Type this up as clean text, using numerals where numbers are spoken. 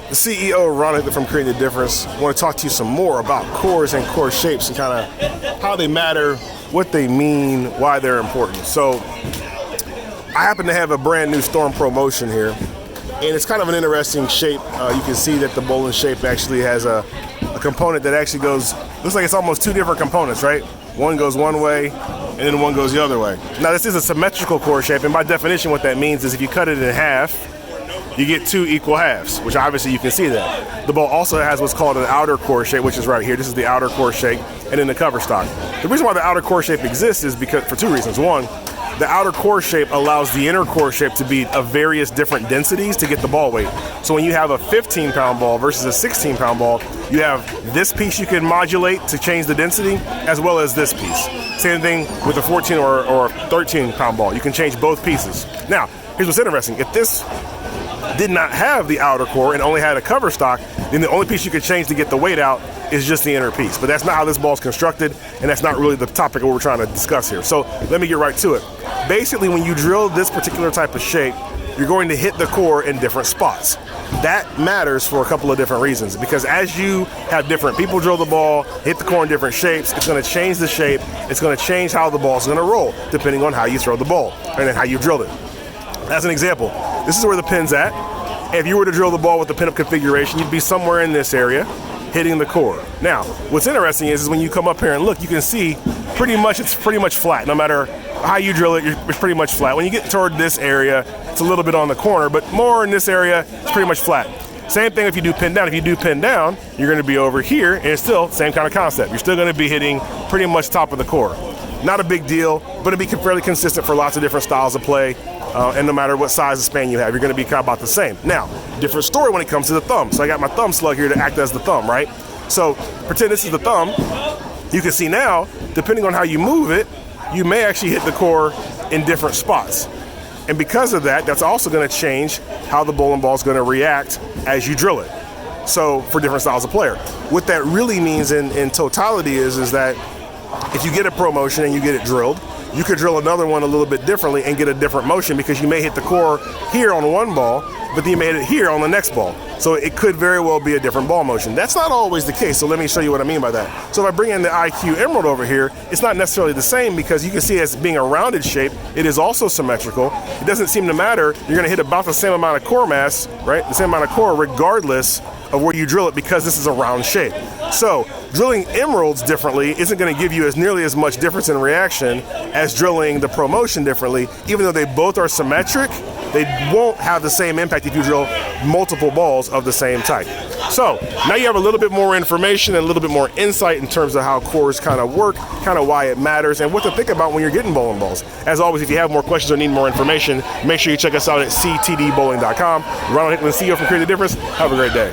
The CEO, Ron Hickler from Creating the Difference. I want to talk to you some more about cores and core shapes and kind of how they matter, what they mean, why they're important. So I happen to have a brand new Storm Pro Motion here, and it's kind of an interesting shape. You can see that the bowling shape actually has a component that actually goes, looks like it's almost two different components, right? One goes one way, and then one goes the other way. Now this is a symmetrical core shape, and by definition what that means is if you cut it in half, you get two equal halves, which obviously you can see that. The ball also has what's called an outer core shape, which is right here. This is the outer core shape, and then the cover stock. The reason why the outer core shape exists is because for two reasons. One, the outer core shape allows the inner core shape to be of various different densities to get the ball weight. So when you have a 15-pound ball versus a 16-pound ball, you have this piece you can modulate to change the density, as well as this piece. Same thing with a 14 or a 13-pound ball. You can change both pieces. Now, here's what's interesting. If this did not have the outer core and only had a cover stock, then the only piece you could change to get the weight out is just the inner piece. But that's not how this ball is constructed, and that's not really the topic of what we're trying to discuss here. So let me get right to it. Basically, when you drill this particular type of shape, you're going to hit the core in different spots. That matters for a couple of different reasons, because as you have different people drill the ball, hit the core in different shapes, it's going to change the shape, it's going to change how the ball is going to roll, depending on how you throw the ball and then how you drilled it. As an example, this is where the pin's at. If you were to drill the ball with the pin-up configuration, you'd be somewhere in this area, hitting the core. Now, what's interesting is when you come up here and look, you can see it's pretty much flat. No matter how you drill it, it's pretty much flat. When you get toward this area, it's a little bit on the corner, but more in this area, it's pretty much flat. Same thing if you do pin down. If you do pin down, you're going to be over here, and it's still the same kind of concept. You're still going to be hitting pretty much top of the core. Not a big deal, but it'll be fairly consistent for lots of different styles of play. And no matter what size of span you have, you're going to be kind of about the same. Now, different story when it comes to the thumb. So I got my thumb slug here to act as the thumb, right? So pretend this is the thumb. You can see now, depending on how you move it, you may actually hit the core in different spots. And because of that, that's also going to change how the bowling ball is going to react as you drill it. So for different styles of player. What that really means in totality is that if you get a pro motion and you get it drilled, you could drill another one a little bit differently and get a different motion, because you may hit the core here on one ball, but then you may hit it here on the next ball. So it could very well be a different ball motion. That's not always the case, so let me show you what I mean by that. So if I bring in the IQ Emerald over here, it's not necessarily the same, because you can see it as being a rounded shape. It is also symmetrical. It doesn't seem to matter. You're gonna hit about the same amount of core mass, right? The same amount of core regardless of where you drill it, because this is a round shape. So drilling emeralds differently isn't going to give you nearly as much difference in reaction as drilling the Pro Motion differently. Even though they both are symmetric, they won't have the same impact if you drill multiple balls of the same type. So now you have a little bit more information and a little bit more insight in terms of how cores kind of work, kind of why it matters, and what to think about when you're getting bowling balls. As always, if you have more questions or need more information, make sure you check us out at ctdbowling.com. Ronald Hickman, CEO from Creating the Difference. Have a great day.